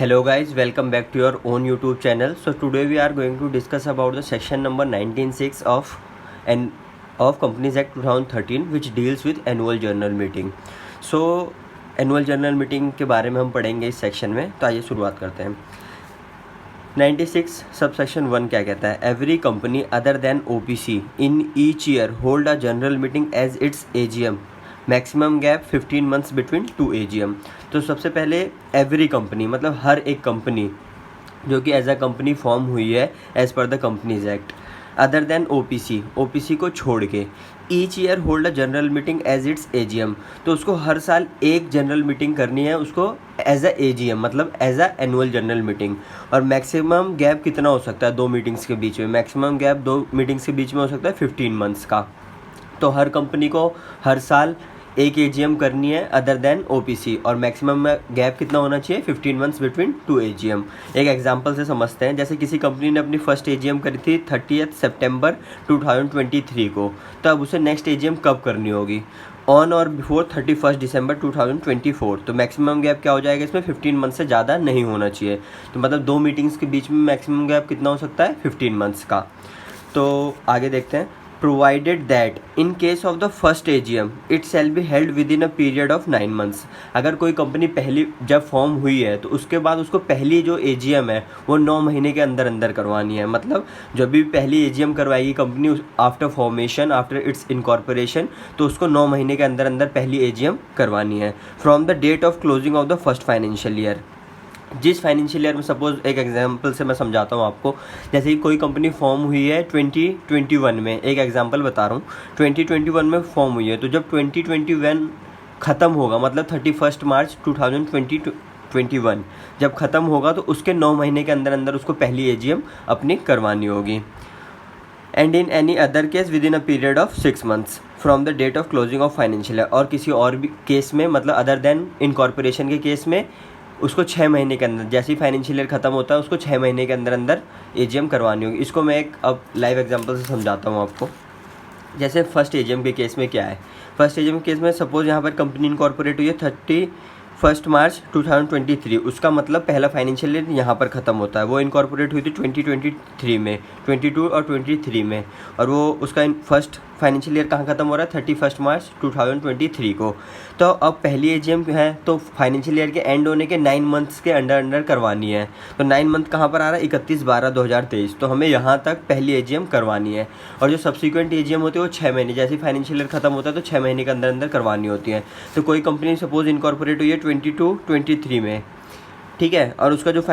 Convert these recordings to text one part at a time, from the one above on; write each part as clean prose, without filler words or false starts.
Hello guys, welcome back to your own YouTube channel. So today we are going to discuss about the section number 19(6) of Companies Act 2013 which deals with annual general meeting. So annual general meeting के बारे में हम पढ़ेंगे इस section में. तो आइए शुरुआत करते हैं. 96 सबसेक्शन 1 क्या कहता है? Every company other than OPC in each year hold a general meeting as its AGM. Maximum gap 15 months between 2 AGM. तो सबसे पहले एवरी कंपनी मतलब हर एक कंपनी जो कि एज अ कंपनी फॉर्म हुई है एज पर the companies act, other than OPC को छोड़ के, each year hold a general meeting as its AGM. तो उसको हर साल एक जनरल मीटिंग करनी है उसको एज अ AGM मतलब as a annual general meeting. और मैक्सिमम गैप कितना हो सकता है दो मीटिंग्स के बीच में? मैक्सिमम गैप दो मीटिंग्स के बीच में हो सकता है 15 मंथ्स का. तो हर कंपनी को हर साल एक AGM करनी है अदर देन OPC और मैक्सिमम गैप कितना होना चाहिए? 15 मंथ्स बिटवीन 2 AGM. एक एग्जांपल से समझते हैं. जैसे किसी कंपनी ने अपनी फर्स्ट AGM करी थी 30 सितंबर 2023 को, तो अब उसे नेक्स्ट AGM कब करनी होगी? ऑन और बिफोर 31 दिसंबर 2024. तो मैक्सिमम गैप क्या हो जाएगा इसमें? 15 मंथ से ज़्यादा नहीं होना चाहिए. तो मतलब दो मीटिंग्स के बीच में मैक्सिमम गैप कितना हो सकता है? 15 मंथ्स का. तो आगे देखते हैं. Provided that in case of the first AGM it shall be held with in a period of 9 months. अगर कोई कंपनी पहली जब फॉर्म हुई है तो उसके बाद उसको पहली जो AGM है वो 9 महीने के अंदर अंदर करवानी है. मतलब जब भी पहली AGM करवाएगी company after formation after it's incorporation, तो उसको 9 महीने के अंदर अंदर पहली AGM करवानी है from the date of closing of the first financial year. जिस फाइनेंशियल ईयर में, सपोज एक एग्जांपल से मैं समझाता हूँ आपको. जैसे कि कोई कंपनी फॉर्म हुई है 2021 में, एक एग्जांपल बता रहा हूँ, 2021 में फॉर्म हुई है. तो जब 2021 ख़त्म होगा मतलब 31 मार्च 2021 जब ख़त्म होगा तो उसके 9 महीने के अंदर अंदर उसको पहली AGM अपनी करवानी होगी. And in any other case within a period of 6 months from the date of closing of financial year. और किसी और भी केस में मतलब अदर देन इनकॉर्पोरेशन के केस में उसको 6 महीने के अंदर, जैसे ही फाइनेंशियल ईयर ख़त्म होता है उसको 6 महीने के अंदर अंदर AGM करवानी होगी. इसको मैं एक अब लाइव एग्जांपल से समझाता हूँ आपको. जैसे फर्स्ट AGM के केस में क्या है? फर्स्ट AGM के केस में सपोज यहाँ पर कंपनी इनकॉर्पोरेट हुई है 31 मार्च 2023. उसका मतलब पहला फाइनेंशियल ईयर यहाँ पर ख़त्म होता है. वो इनकॉर्पोरेट हुई थी 2023 में, 22 और 23 में, और वो उसका फर्स्ट फाइनेंशियल ईयर कहाँ ख़त्म हो रहा है? 31 मार्च 2023 को. तो अब पहली AGM है तो फाइनेंशियल ईयर के एंड होने के 9 मंथ्स के अंडर अंडर करवानी है. तो 9 मंथ कहाँ पर आ रहा है? 31/12/2023. तो हमें यहाँ तक पहली AGM करवानी है. और जो सब्सिक्वेंट AGM होती है वो 6 महीने, जैसे फाइनेंशियल ईयर ख़त्म होता है तो 6 महीने के अंदर अंदर करवानी होती है. तो कोई कंपनी सपोज इनकॉर्पोरेट हुई है 22-23 में, ठीक है, और उसका जो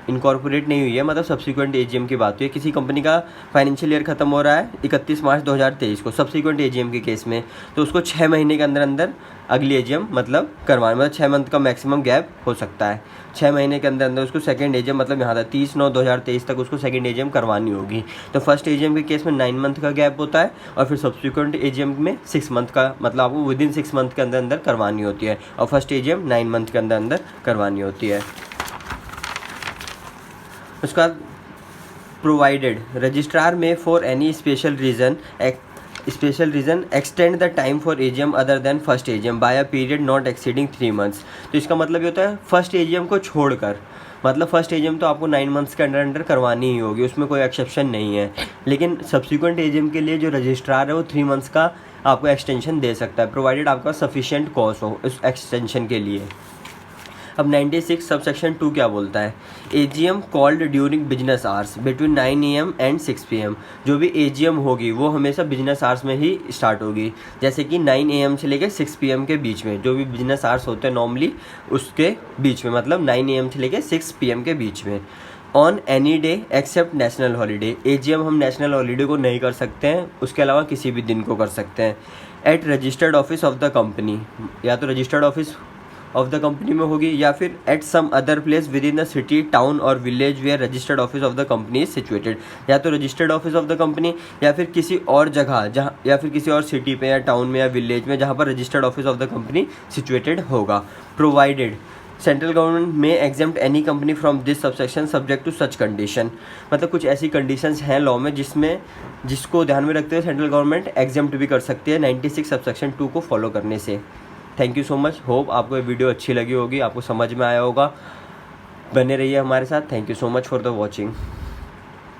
इनकॉर्पोरेट नहीं हुई है मतलब सब्सिक्वेंट AGM की बात हुई है. किसी कंपनी का फाइनेंशियल ईयर ख़त्म हो रहा है 31 मार्च 2023 को सब्सिक्वेंट AGM के केस में, तो उसको 6 महीने के अंदर अंदर अगली AGM मतलब करवाना, मतलब 6 मंथ का मैक्सिमम गैप हो सकता है. 6 महीने के अंदर अंदर उसको सेकंड AGM मतलब यहाँ तक 30/9/2023 तक उसको सेकंड AGM करवानी होगी. तो फर्स्ट AGM के केस में 9 मंथ का गैप होता है और फिर सब्सिक्वेंट AGM में 6 मंथ का, मतलब आपको विद इन 6 मंथ के अंदर अंदर करवानी होती है. और फर्स्ट AGM 9 मंथ के अंदर अंदर करवानी होती है. उसका प्रोवाइडेड रजिस्ट्रार में for any special reason extend the time for AGM other than first AGM by a period not exceeding 3 months. तो इसका मतलब ये होता है फर्स्ट AGM को छोड़कर, मतलब फर्स्ट AGM तो आपको 9 मंथ्स के अंडर अंडर करवानी ही होगी, उसमें कोई एक्सेप्शन नहीं है. लेकिन सब्सिक्वेंट AGM के लिए जो रजिस्ट्रार है वो 3 मंथ्स का आपको एक्सटेंशन दे सकता है, प्रोवाइडेड आपका सफिशिएंट कॉस्ट हो उस एक्सटेंशन के लिए. अब 96 सबसेक्शन 2 क्या बोलता है? AGM called during business hours between 9 AM and 6 PM. जो भी AGM होगी वो हमेशा बिजनेस आवर्स में ही स्टार्ट होगी. जैसे कि 9 AM से लेकर 6 PM के बीच में, जो भी बिजनेस आवर्स होते हैं नॉर्मली उसके बीच में, मतलब 9 AM से लेकर 6 PM के बीच में. On any day except national holiday. AGM हम नेशनल हॉलीडे को नहीं कर सकते हैं, उसके अलावा किसी भी दिन को कर सकते हैं. At registered office of the company, या तो registered office of the company में होगी या फिर at some other place within the city town और village where registered office of the company is situated. या तो registered office of the company या फिर किसी और जगह जहाँ, या फिर किसी और सिटी पे या टाउन में या विलेज में जहाँ पर registered office of the company situated होगा. प्रोवाइडेड सेंट्रल गवर्नमेंट में exempt any company from this subsection subject to such condition. मतलब कुछ ऐसी कंडीशंस हैं लॉ में जिसको ध्यान में रखते हुए सेंट्रल गवर्नमेंट एग्जेम्प्ट भी कर सकती है 96 सबसेक्शन 2 को फॉलो करने से. Thank you so much. Hope आपको ये वीडियो अच्छी लगी होगी, आपको समझ में आया होगा. बने रहिए हमारे साथ. Thank you so much for the watching.